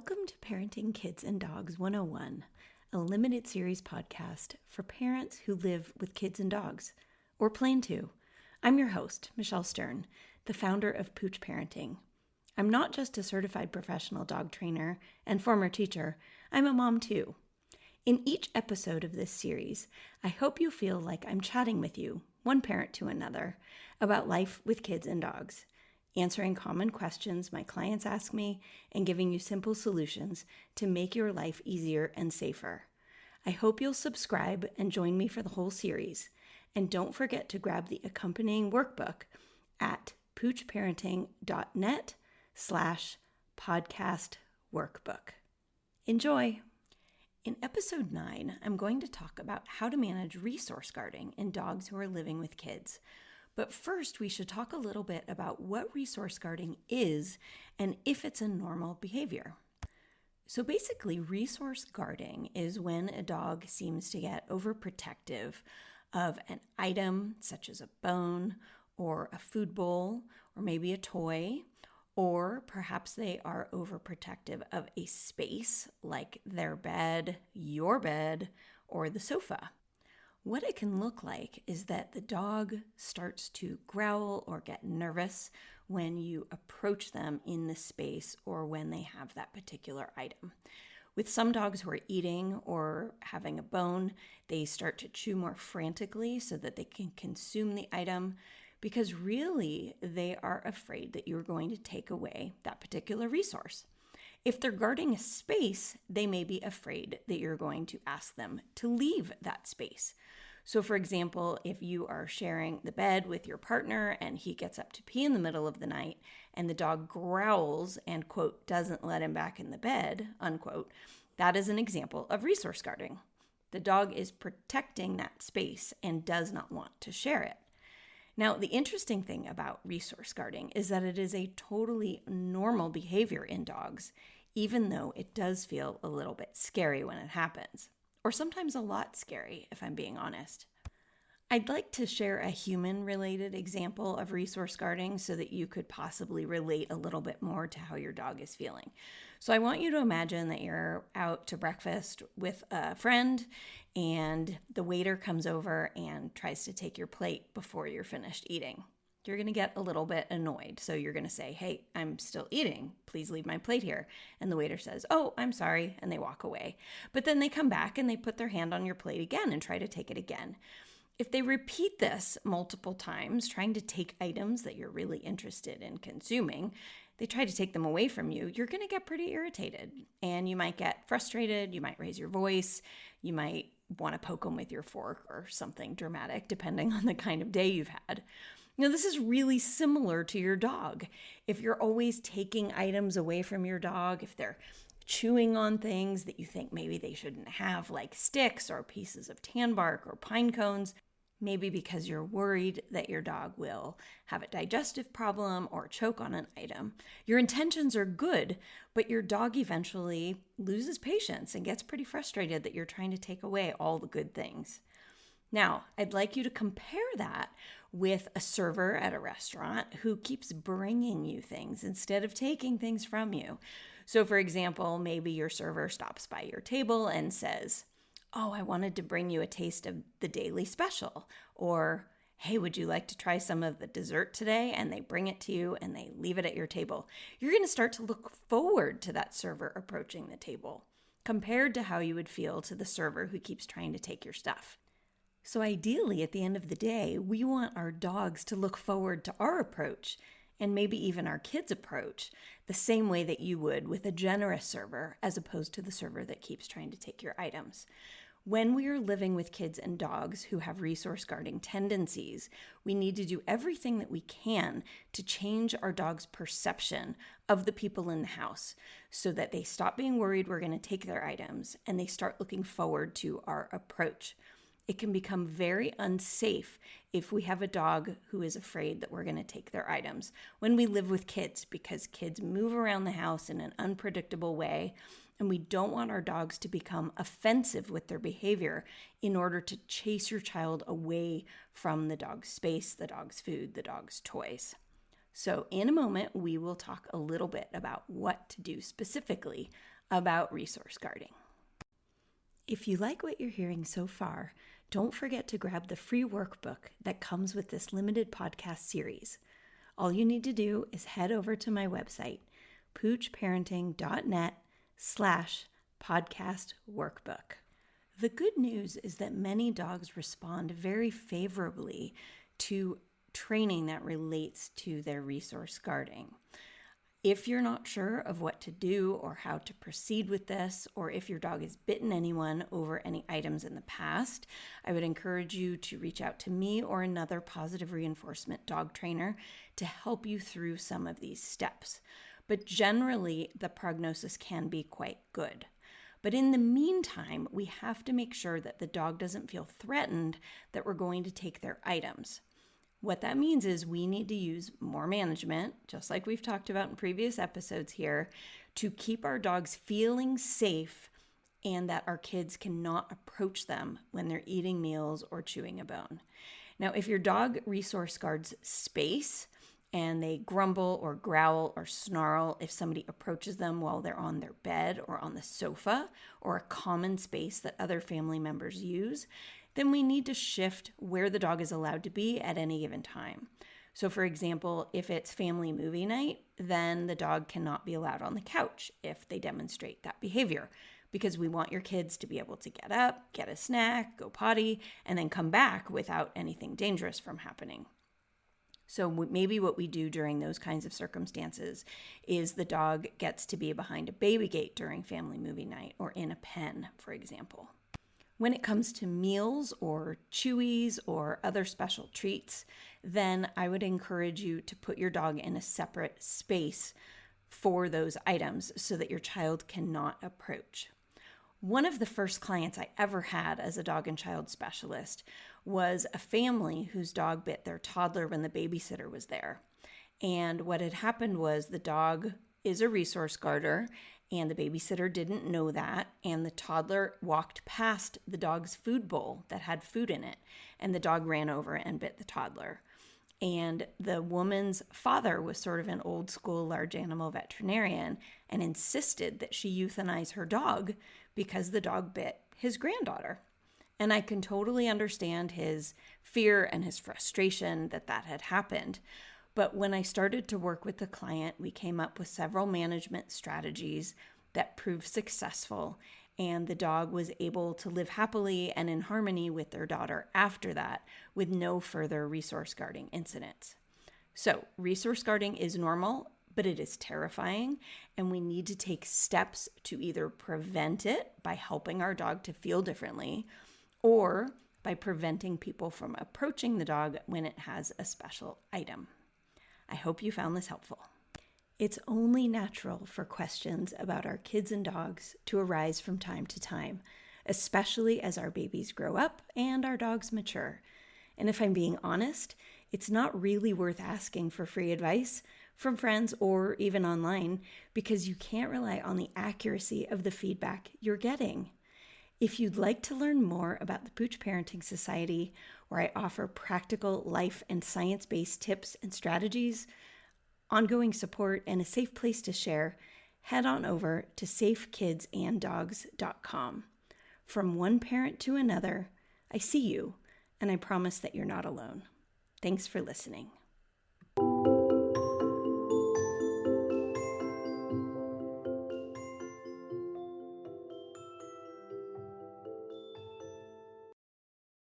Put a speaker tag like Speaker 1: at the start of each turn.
Speaker 1: Welcome to Parenting Kids and Dogs 101, a limited series podcast for parents who live with kids and dogs, or plan to. I'm your host, Michelle Stern, the founder of Pooch Parenting. I'm not just a certified professional dog trainer and former teacher, I'm a mom too. In each episode of this series, I hope you feel like I'm chatting with you, one parent to another, about life with kids and dogs, answering common questions my clients ask me, and giving you simple solutions to make your life easier and safer. I hope you'll subscribe and join me for the whole series. And don't forget to grab the accompanying workbook at poochparenting.net/podcast workbook. Enjoy! In episode 9, I'm going to talk about how to manage resource guarding in dogs who are living with kids. But first, we should talk a little bit about what resource guarding is and if it's a normal behavior. So basically, resource guarding is when a dog seems to get overprotective of an item such as a bone or a food bowl or maybe a toy, or perhaps they are overprotective of a space like their bed, your bed, or the sofa. What it can look like is that the dog starts to growl or get nervous when you approach them in the space or when they have that particular item. With some dogs who are eating or having a bone, they start to chew more frantically so that they can consume the item because really they are afraid that you're going to take away that particular resource. If they're guarding a space, they may be afraid that you're going to ask them to leave that space. So for example, if you are sharing the bed with your partner and he gets up to pee in the middle of the night and the dog growls and, quote, doesn't let him back in the bed, unquote, that is an example of resource guarding. The dog is protecting that space and does not want to share it. Now, the interesting thing about resource guarding is that it is a totally normal behavior in dogs, even though it does feel a little bit scary when it happens, or sometimes a lot scary, if I'm being honest. I'd like to share a human-related example of resource guarding so that you could possibly relate a little bit more to how your dog is feeling. So I want you to imagine that you're out to breakfast with a friend and the waiter comes over and tries to take your plate before you're finished eating. You're going to get a little bit annoyed. So you're going to say, "Hey, I'm still eating. Please leave my plate here." And the waiter says, "Oh, I'm sorry." And they walk away. But then they come back and they put their hand on your plate again and try to take it again. If they repeat this multiple times, trying to take items that you're really interested in consuming, they try to take them away from you, you're going to get pretty irritated. And you might get frustrated. You might raise your voice. You might want to poke them with your fork or something dramatic, depending on the kind of day you've had. Now, this is really similar to your dog. If you're always taking items away from your dog, if they're chewing on things that you think maybe they shouldn't have, like sticks or pieces of tan bark or pine cones, maybe because you're worried that your dog will have a digestive problem or choke on an item. Your intentions are good, but your dog eventually loses patience and gets pretty frustrated that you're trying to take away all the good things. Now, I'd like you to compare that with a server at a restaurant who keeps bringing you things instead of taking things from you. So, for example, maybe your server stops by your table and says, "Oh, I wanted to bring you a taste of the daily special," or, "Hey, would you like to try some of the dessert today?" And they bring it to you and they leave it at your table. You're going to start to look forward to that server approaching the table, compared to how you would feel to the server who keeps trying to take your stuff. So ideally, at the end of the day, we want our dogs to look forward to our approach, and maybe even our kids' approach, the same way that you would with a generous server, as opposed to the server that keeps trying to take your items. When we are living with kids and dogs who have resource guarding tendencies, we need to do everything that we can to change our dog's perception of the people in the house so that they stop being worried we're going to take their items and they start looking forward to our approach. It can become very unsafe if we have a dog who is afraid that we're going to take their items when we live with kids, because kids move around the house in an unpredictable way, and we don't want our dogs to become offensive with their behavior in order to chase your child away from the dog's space, the dog's food, the dog's toys. So in a moment, we will talk a little bit about what to do specifically about resource guarding. If you like what you're hearing so far, don't forget to grab the free workbook that comes with this limited podcast series. All you need to do is head over to my website, poochparenting.net/podcast workbook. The good news is that many dogs respond very favorably to training that relates to their resource guarding. If you're not sure of what to do or how to proceed with this, or if your dog has bitten anyone over any items in the past, I would encourage you to reach out to me or another positive reinforcement dog trainer to help you through some of these steps. But generally, the prognosis can be quite good. But in the meantime, we have to make sure that the dog doesn't feel threatened that we're going to take their items. What that means is we need to use more management, just like we've talked about in previous episodes here, to keep our dogs feeling safe and that our kids cannot approach them when they're eating meals or chewing a bone. Now, if your dog resource guards space and they grumble or growl or snarl if somebody approaches them while they're on their bed or on the sofa or a common space that other family members use, then we need to shift where the dog is allowed to be at any given time. So for example, if it's family movie night, then the dog cannot be allowed on the couch if they demonstrate that behavior, because we want your kids to be able to get up, get a snack, go potty, and then come back without anything dangerous from happening. So maybe what we do during those kinds of circumstances is the dog gets to be behind a baby gate during family movie night or in a pen, for example. When it comes to meals or chewies or other special treats, then I would encourage you to put your dog in a separate space for those items so that your child cannot approach. One of the first clients I ever had as a dog and child specialist was a family whose dog bit their toddler when the babysitter was there. And what had happened was the dog is a resource guarder, and the babysitter didn't know that, and the toddler walked past the dog's food bowl that had food in it, and the dog ran over and bit the toddler. And the woman's father was sort of an old school large animal veterinarian and insisted that she euthanize her dog because the dog bit his granddaughter. And I can totally understand his fear and his frustration that had happened. But when I started to work with the client, we came up with several management strategies that proved successful, and the dog was able to live happily and in harmony with their daughter after that, with no further resource guarding incidents. So resource guarding is normal, but it is terrifying, and we need to take steps to either prevent it by helping our dog to feel differently, or by preventing people from approaching the dog when it has a special item. I hope you found this helpful. It's only natural for questions about our kids and dogs to arise from time to time, especially as our babies grow up and our dogs mature. And if I'm being honest, it's not really worth asking for free advice from friends or even online, because you can't rely on the accuracy of the feedback you're getting. If you'd like to learn more about the Pooch Parenting Society, where I offer practical life and science-based tips and strategies, ongoing support, and a safe place to share, head on over to safekidsandogs.com. From one parent to another, I see you, and I promise that you're not alone. Thanks for listening.